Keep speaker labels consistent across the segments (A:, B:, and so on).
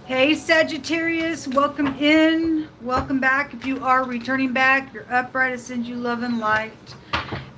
A: Hey Sagittarius, welcome in, welcome back. If you are returning back, if you're upright, I send you love and light.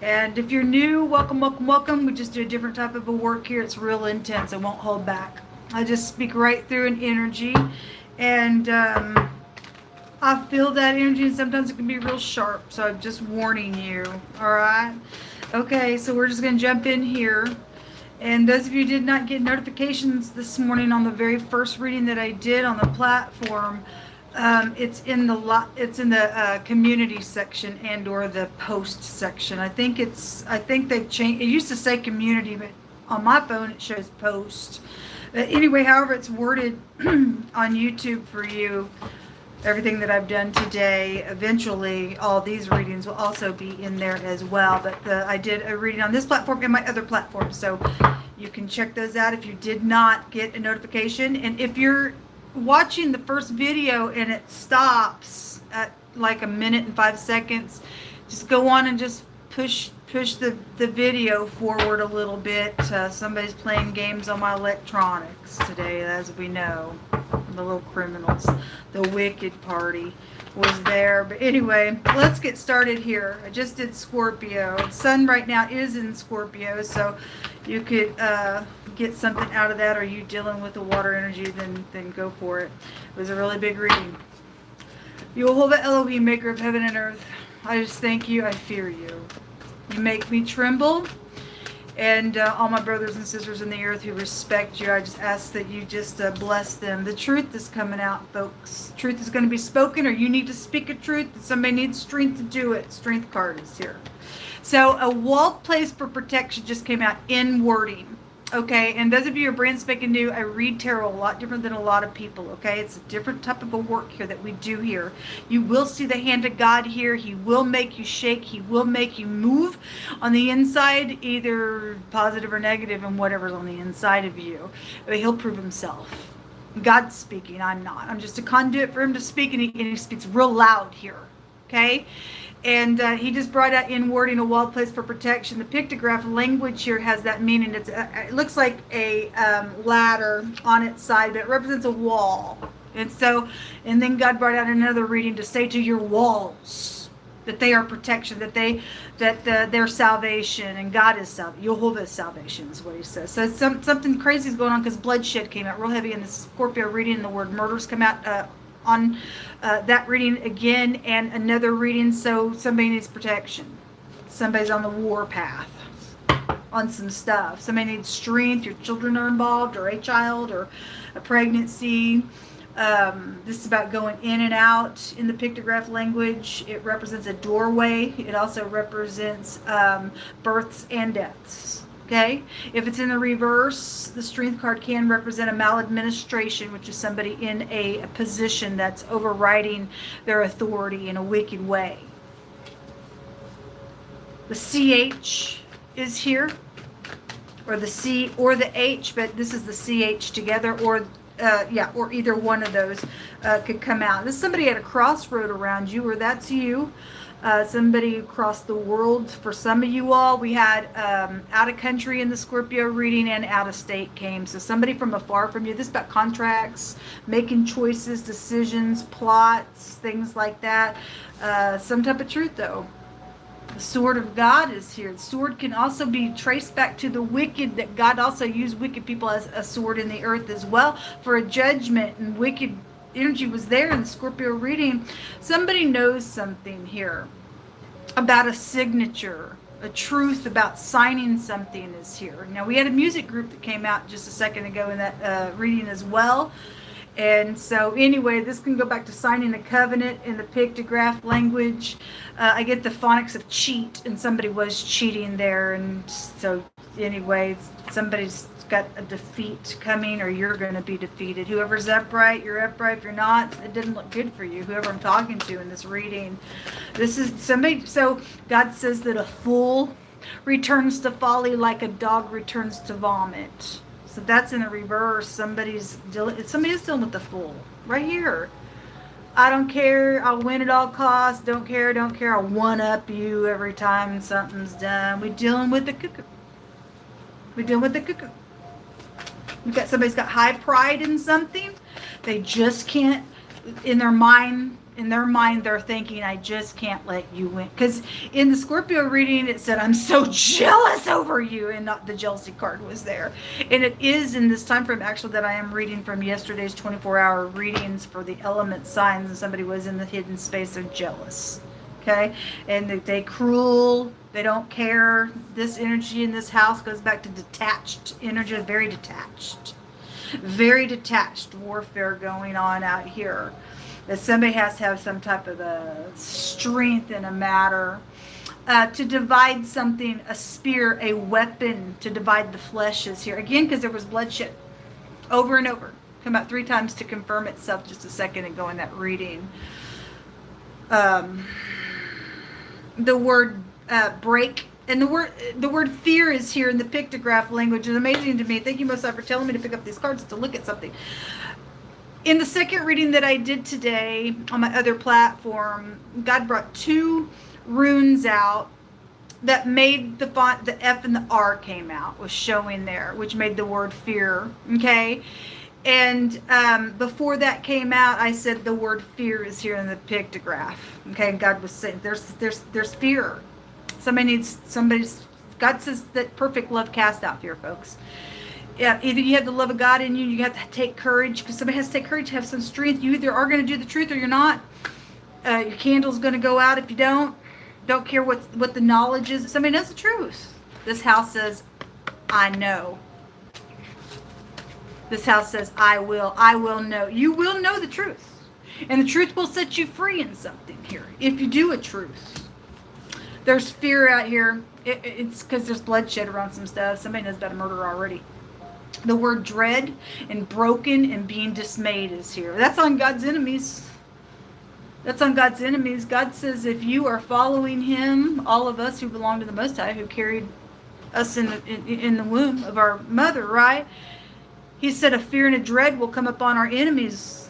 A: And if you're new, welcome, welcome, welcome. We just do a different type of a work here. It's real intense. I won't hold back. I just speak right through an energy, and I feel that energy, and sometimes it can be real sharp. So I'm just warning you. All right. Okay, so we're just gonna jump in here. And those of you who did not get notifications this morning on the very first reading that I did on the platform, it's in the community section and or the post section. I think they've changed. It used to say community, but on my phone it shows post. Anyway, however it's worded on YouTube for you, everything that I've done today, eventually all these readings will also be in there as well. But I did a reading on this platform and my other platform, so you can check those out if you did not get a notification. And if you're watching the first video and it stops at like 1:05, just go on and just push the video forward a little bit. Somebody's playing games on my electronics today, as we know. The little criminals, the wicked party was there. But anyway, let's get started here. I just did Scorpio. Sun right now is in Scorpio, so you could get something out of that. Or you dealing with the water energy, then go for it. It was a really big reading. Yehovah Elohim, maker of heaven and earth, I just thank you. I fear you. You make me tremble. And all my brothers and sisters in the earth who respect you, I just ask that you just bless them. The truth is coming out, folks. Truth is going to be spoken, or you need to speak a truth. Somebody needs strength to do it. Strength card is here. So a walled place for protection just came out in wording. Okay, and those of you who are brand spanking new, I read tarot a lot different than a lot of people, okay? It's a different type of a work here that we do here. You will see the hand of God here. He will make you shake. He will make you move on the inside, either positive or negative, and whatever's on the inside of you. But he'll prove himself. God's speaking, I'm not. I'm just a conduit for him to speak, and he speaks real loud here, okay? And he just brought out in wording a walled place for protection. The pictograph language here has that meaning. It looks like a ladder on its side, but it represents a wall. And then God brought out another reading to say to your walls that they are protection, that they're salvation, and God is salvation. Yehovah's salvation is what he says. So something crazy is going on because bloodshed came out real heavy in the Scorpio reading, and the word murders come out on that reading again, and another reading. So somebody needs protection. Somebody's on the war path on some stuff. Somebody needs strength. Your children are involved, or a child, or a pregnancy. This is about going in and out. In the pictograph language, it represents a doorway. It also represents births and deaths. Okay, if it's in the reverse, the strength card can represent a maladministration, which is somebody in a position that's overriding their authority in a wicked way. The CH is here, or the C or the H, but this is the CH together, or either one of those could come out. This is somebody at a crossroad around you, or that's you. Somebody across the world. For some of you all, we had out of country in the Scorpio reading, and out of state came. So somebody from afar from you. This is about contracts, making choices, decisions, plots, things like that. Some type of truth, though. The sword of God is here. The sword can also be traced back to the wicked, that God also used wicked people as a sword in the earth as well for a judgment, and wicked energy was there in the Scorpio reading. Somebody knows something here about a signature, a truth about signing something is here. Now, we had a music group that came out just a second ago in that reading as well. And so anyway, this can go back to signing a covenant in the pictograph language. I get the phonics of cheat, and somebody was cheating there. And so anyway, somebody's got a defeat coming, or you're going to be defeated. Whoever's upright, you're upright. If you're not, it didn't look good for you, whoever I'm talking to in this reading. This is somebody. So God says that a fool returns to folly like a dog returns to vomit. So that's in the reverse. Somebody is dealing with the fool right here. I don't care. I'll win at all costs. Don't care. I'll one up you every time something's done. We're dealing with the cuckoo. We've got somebody's got high pride in something. They just can't, in their mind, they're thinking, I just can't let you win. Because in the Scorpio reading, it said, I'm so jealous over you, and not the jealousy card was there. And it is in this time frame, actually, that I am reading from yesterday's 24-hour readings for the element signs, and somebody was in the hidden space of jealous. Okay? And they cruel, they don't care. This energy in this house goes back to detached energy, very detached. Very detached warfare going on out here. That somebody has to have some type of a strength in a matter. To divide something, a spear, a weapon, to divide the flesh is here. Again, because there was bloodshed over and over. Come out 3 times to confirm itself just a second ago in that reading. The word break, and the word fear is here in the pictograph language. It's amazing to me. Thank you, Mosai, for telling me to pick up these cards to look at something. In the second reading that I did today on my other platform, God brought 2 runes out that made the font, the F and the R came out, was showing there, which made the word fear, okay? And before that came out, I said the word fear is here in the pictograph, okay? And God was saying, there's fear. God says that perfect love casts out fear, folks. Yeah, either you have the love of God in you, you have to take courage, because somebody has to take courage to have some strength. You either are going to do the truth or you're not. Your candle's going to go out if you don't. Don't care what the knowledge is. Somebody knows the truth. This house says, I know. This house says, I will know. You will know the truth. And the truth will set you free in something here, if you do a truth. There's fear out here. It's because there's bloodshed around some stuff. Somebody knows about a murder already. The word dread and broken and being dismayed is here. That's on God's enemies. That's on God's enemies. God says if you are following him, all of us who belong to the Most High, who carried us in the womb of our mother, right? He said a fear and a dread will come upon our enemies.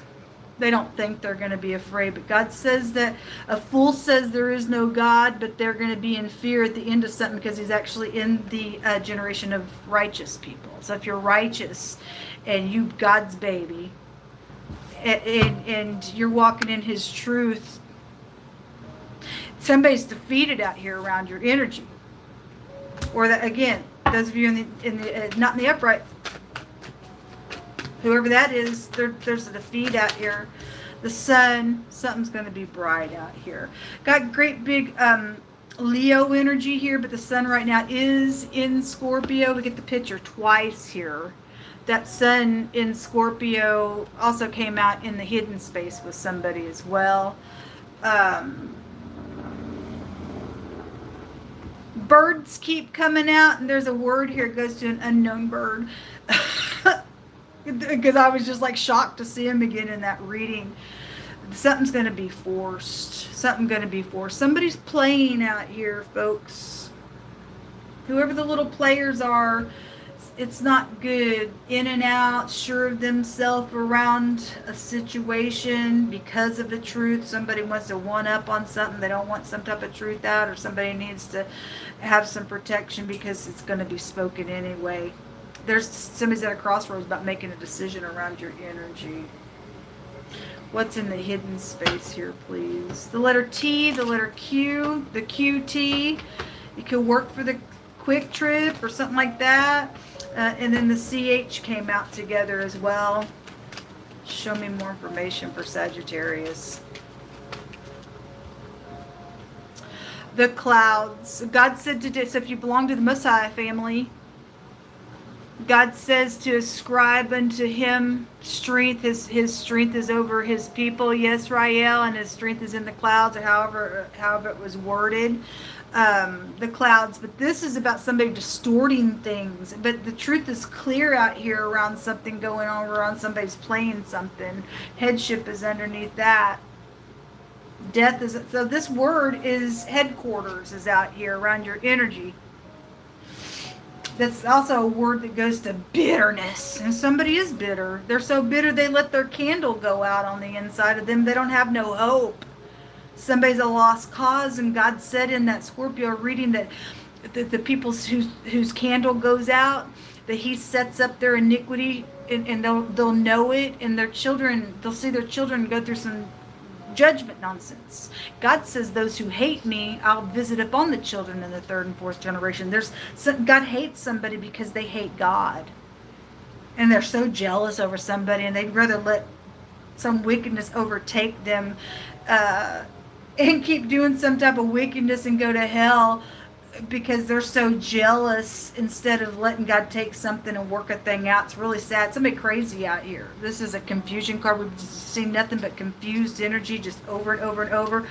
A: They don't think they're going to be afraid. But God says that a fool says there is no God, but they're going to be in fear at the end of something because he's actually in the generation of righteous people. So if you're righteous and you God's baby and you're walking in his truth, somebody's defeated out here around your energy. Or that, again, those of you not in the upright, whoever that is, there's a defeat out here. The sun, something's going to be bright out here. Got great big Leo energy here, but the sun right now is in Scorpio. We get the picture twice here. That sun in Scorpio also came out in the hidden space with somebody as well. Birds keep coming out, and there's a word here. It goes to an unknown bird. Because I was just like shocked to see him again in that reading. Something's going to be forced. Somebody's playing out here, folks. Whoever the little players are, it's not good. In and out, sure of themselves around a situation because of the truth. Somebody wants to one up on something. They don't want some type of truth out, or somebody needs to have some protection because it's going to be spoken anyway. There's somebody's at a crossroads about making a decision around your energy. What's in the hidden space here, please? The letter T, the letter Q, the QT. You could work for the quick trip or something like that. And then the CH came out together as well. Show me more information for Sagittarius. The clouds. God said to do, so if you belong to the Most High family, God says to ascribe unto him strength. His strength is over his people. Yes, Rael, and his strength is in the clouds, or however it was worded. The clouds. But this is about somebody distorting things. But the truth is clear out here around something going on, around somebody's playing something. Headship is underneath that. Death is, so this word is headquarters is out here around your energy. That's also a word that goes to bitterness. And somebody is bitter. They're so bitter they let their candle go out on the inside of them. They don't have no hope. Somebody's a lost cause. And God said in that Scorpio reading that the people whose candle goes out, that he sets up their iniquity, and they'll know it, and their children, they'll see their children go through some judgment nonsense. God says, those who hate me, I'll visit upon the children in the third and fourth generation. God hates somebody because they hate God. And they're so jealous over somebody, and they'd rather let some wickedness overtake them and keep doing some type of wickedness and go to hell because they're so jealous, instead of letting God take something and work a thing out. It's really sad. Somebody crazy out here. This is a confusion card. We've just seen nothing but confused energy just over and over and over.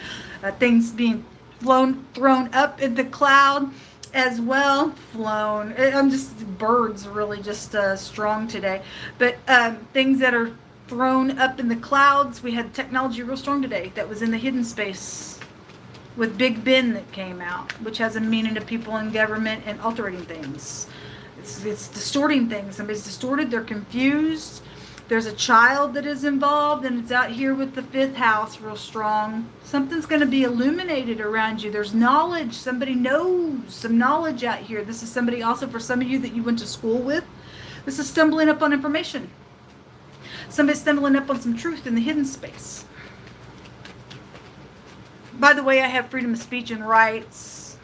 A: Things being thrown up in the cloud as well. Flown. I'm just, birds really just strong today. But things that are thrown up in the clouds. We had technology real strong today that was in the hidden space with Big Ben that came out, which has a meaning to people in government and altering things. It's distorting things. Somebody's distorted. They're confused. There's a child that is involved, and it's out here with the fifth house real strong. Something's going to be illuminated around you. There's knowledge. Somebody knows some knowledge out here. This is somebody also for some of you that you went to school with. This is stumbling up on information. Somebody's stumbling up on some truth in the hidden space. By the way, I have freedom of speech and rights.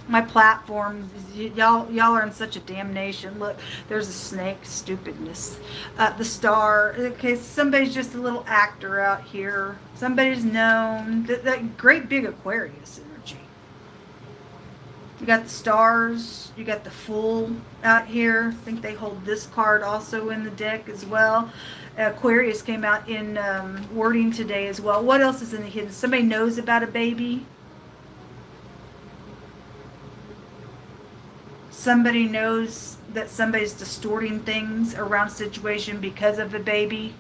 A: My platform, y'all are in such a damnation. Look, there's a snake, stupidness. The star. Okay, somebody's just a little actor out here. Somebody's known. That great big Aquarius energy. You got the stars. You got the Fool out here. I think they hold this card also in the deck as well. Aquarius came out in wording today as well. What else is in the hidden? Somebody knows about a baby. Somebody knows that somebody's distorting things around situation because of a baby.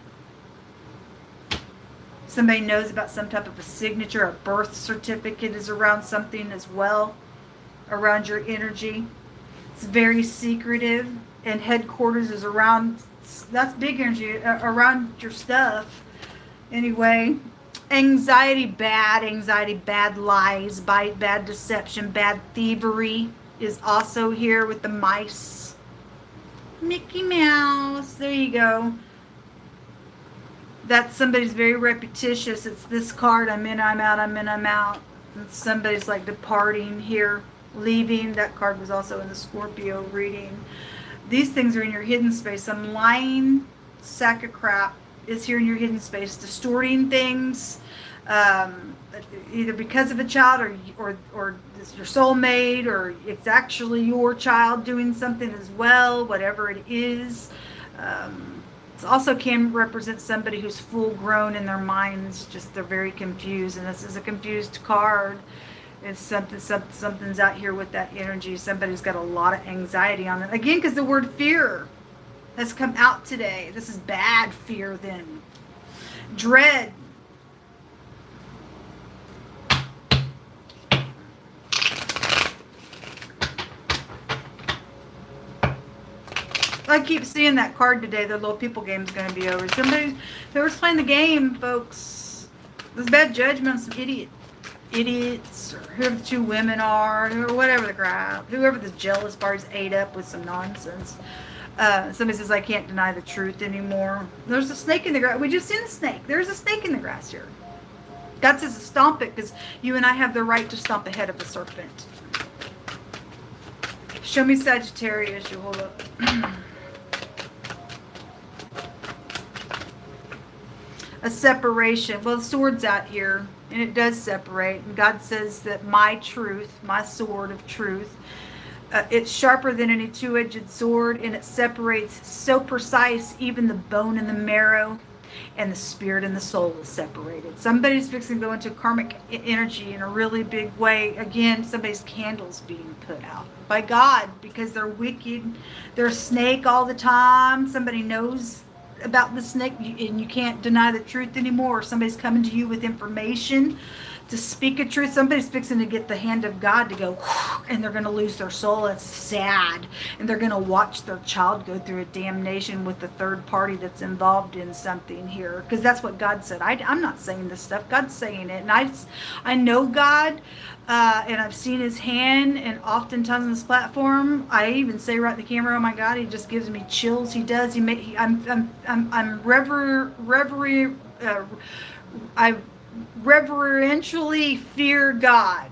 A: Somebody knows about some type of a signature. A birth certificate is around something as well, around your energy. It's very secretive, and headquarters is around. That's big energy around your stuff. Anyway, anxiety, bad lies, bad deception, bad thievery is also here with the mice. Mickey Mouse, there you go. That's somebody's very repetitious. It's this card, I'm in, I'm out, I'm in, I'm out. And somebody's like departing here, leaving. That card was also in the Scorpio reading. These things are in your hidden space. Some lying sack of crap is here in your hidden space, distorting things, either because of a child or it's your soulmate, or it's actually your child doing something as well, whatever it is. It also can represent somebody who's full grown in their minds, just they're very confused, and this is a confused card. It's something's out here with that energy. Somebody's got a lot of anxiety on it. Again, because the word fear has come out today. This is bad fear then. Dread. I keep seeing that card today. The little people game's going to be over. Somebody who was playing the game, folks. There's bad judgment on some idiots, or whoever the two women are, or whatever the crap, whoever the jealous party's ate up with some nonsense. Somebody says, I can't deny the truth anymore. There's a snake in the grass. We just seen a snake. There's a snake in the grass here. God says to stomp it, because you and I have the right to stomp the head of the serpent. Show me Sagittarius. You hold up. A separation. Well, the sword's out here, and it does separate. And God says that my truth, my sword of truth, it's sharper than any two-edged sword, and it separates so precise, even the bone and the marrow, and the spirit and the soul is separated. Somebody's fixing to go into karmic energy in a really big way. Again, somebody's candle's being put out by God because they're wicked. They're a snake all the time. Somebody knows about the snake, and you can't deny the truth anymore. Somebody's coming to you with information to speak a truth. Somebody's fixing to get the hand of God to go, and they're going to lose their soul. It's sad. And they're going to watch their child go through a damnation with the third party that's involved in something here. Because that's what God said. I'm not saying this stuff. God's saying it. And I know God, and I've seen his hand, and oftentimes on this platform, I even say right in the camera, oh my God, he just gives me chills. He does. I reverentially fear God,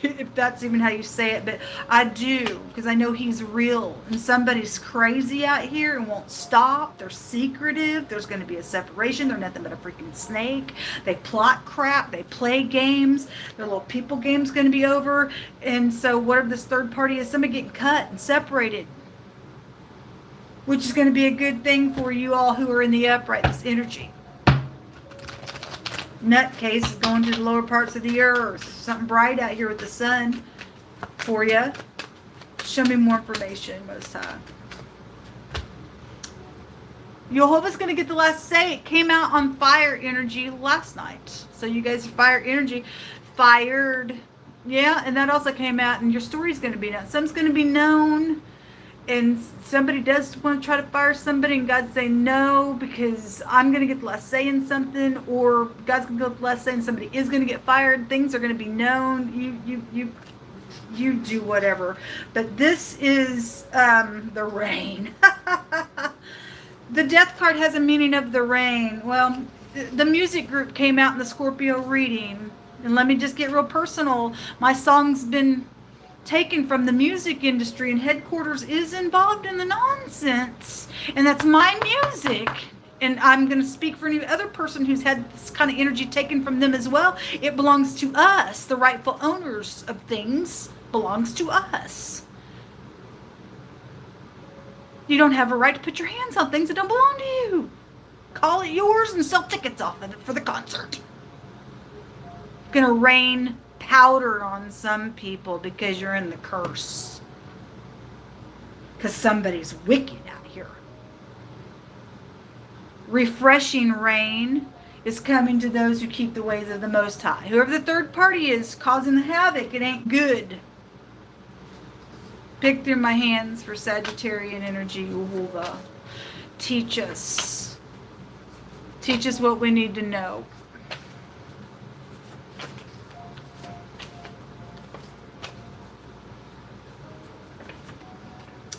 A: if that's even how you say it, but I do, because I know he's real. And somebody's crazy out here and won't stop. They're secretive. There's going to be a separation. They're nothing but a freaking snake. They plot crap. They play games. Their little people game's going to be over. And so whatever this third party is, somebody getting cut and separated, which is going to be a good thing for you all who are in the upright, this energy. Nutcase is going to the lower parts of the earth. Something bright out here with the sun for you. Show me more information, Most High. Jehovah's going to get the last say. It came out on fire energy last night. So you guys are fire energy. Fired. Yeah, and that also came out, and your story's going to be known. Something's going to be known. And somebody does want to try to fire somebody, and God's saying no, because I'm going to get the last say in something, or God's going to get the last say and somebody is going to get fired. Things are going to be known. You do whatever. But this is the rain. The death card has a meaning of the rain. Well, the music group came out in the Scorpio reading. And let me just get real personal. My song's been taken from the music industry, and headquarters is involved in the nonsense, and that's my music, and I'm going to speak for any other person who's had this kind of energy taken from them as well. It belongs to us. The rightful owners of things belongs to us. You don't have a right to put your hands on things that don't belong to you. Call it yours and sell tickets off of it for the concert. Gonna rain powder on some people because you're in the curse. Because somebody's wicked out here. Refreshing rain is coming to those who keep the ways of the Most High. Whoever the third party is causing the havoc, it ain't good. Pick through my hands for Sagittarian energy, Yehovah. Teach us. Teach us what we need to know.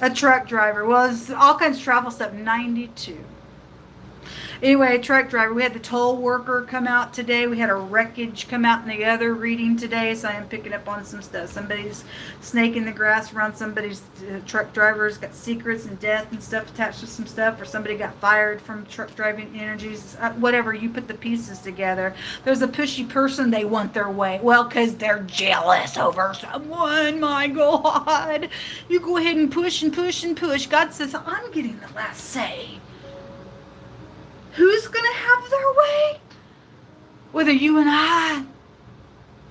A: A truck driver. Well, it's all kinds of travel stuff. 92. Anyway, a truck driver. We had the toll worker come out today. We had a wreckage come out in the other reading today. So I am picking up on some stuff. Somebody's snaking the grass around somebody's truck driver's got secrets and death and stuff attached to some stuff. Or somebody got fired from truck driving energies. Whatever. You put the pieces together. There's a pushy person. They want their way. Well, because they're jealous over someone. My God. You go ahead and push and push and push. God says, I'm getting the last say. Who's going to have their way? Whether you and I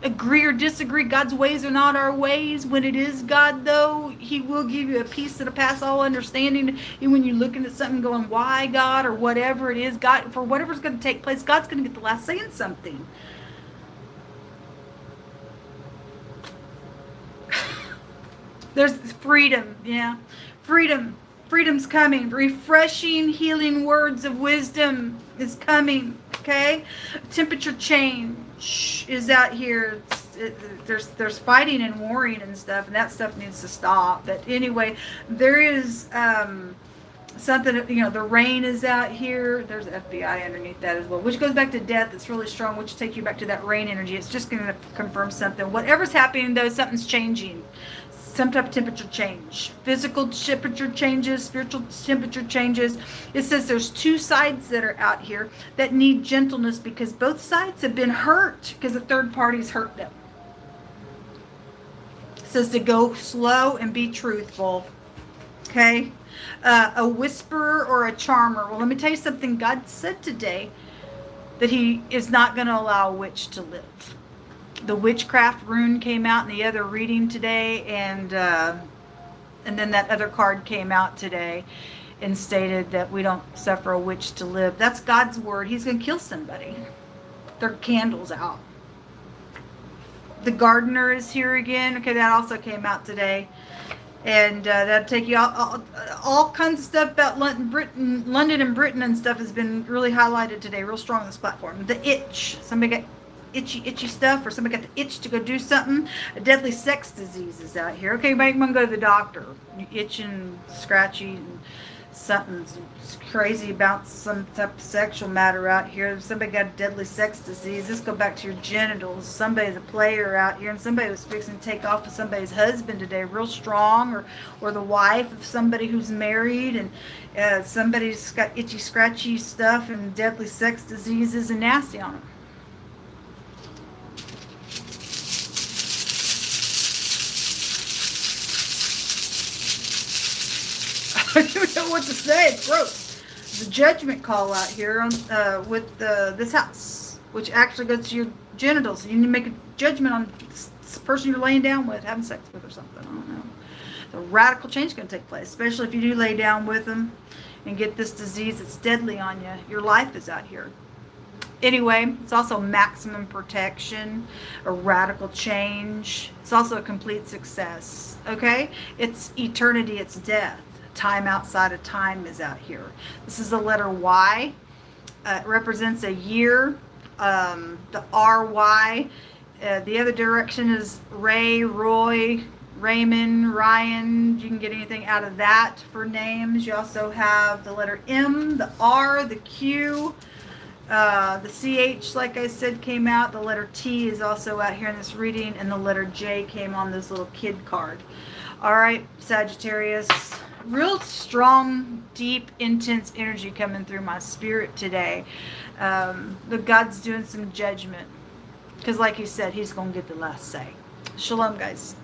A: agree or disagree, God's ways are not our ways. When it is God, though, he will give you a peace that'll pass all understanding. And when you're looking at something going, why God, or whatever it is, God, for whatever's going to take place, God's going to get the last say in something. There's freedom, yeah. Freedom. Freedom's coming. Refreshing, healing words of wisdom is coming. Okay? Temperature change is out here. There's fighting and warring and stuff, and that stuff needs to stop. But anyway, there is something, the rain is out here. There's FBI underneath that as well, which goes back to death. It's really strong, which takes you back to that rain energy. It's just going to confirm something. Whatever's happening, though, something's changing. Some type of temperature change. Physical temperature changes, spiritual temperature changes. It says there's two sides that are out here that need gentleness because both sides have been hurt because the third party's hurt them. It says to go slow and be truthful. Okay? A whisperer or a charmer. Well, let me tell you something. God said today that he is not going to allow a witch to live. The witchcraft rune came out in the other reading today, and then that other card came out today and stated that we don't suffer a witch to live. That's God's word. He's going to kill somebody. Their candle's out. The gardener is here again. Okay, that also came out today. And that'll take you all kinds of stuff about London and Britain and stuff has been really highlighted today, real strong on this platform. The itch. Somebody got itchy stuff, or somebody got the itch to go do something. A deadly sex disease is out here. Okay, you might want to go to the doctor. You itching, scratchy, and something's crazy about some type of sexual matter out here. Somebody got a deadly sex disease. Let's go back to your genitals. Somebody's a player out here, and somebody was fixing to take off with somebody's husband today, real strong, or the wife of somebody who's married, and somebody's got itchy, scratchy stuff and deadly sex diseases and nasty on them. I don't know what to say. It's gross. There's a judgment call out here on with this house, which actually goes to your genitals. You need to make a judgment on this person you're laying down with, having sex with, or something. I don't know. The radical change is going to take place, especially if you do lay down with them and get this disease that's deadly on you. Your life is out here. Anyway, it's also maximum protection, a radical change. It's also a complete success. Okay? It's eternity, it's death. Time outside of time is out here. This is the letter Y. It represents a year. The RY. The other direction is Ray, Roy, Raymond, Ryan. You can get anything out of that for names. You also have the letter M, the R, the Q, the CH, like I said, came out. The letter T is also out here in this reading, and the letter J came on this little kid card. All right, Sagittarius. Real strong, deep, intense energy coming through my spirit today. The God's doing some judgment. Because like he said, he's going to get the last say. Shalom, guys.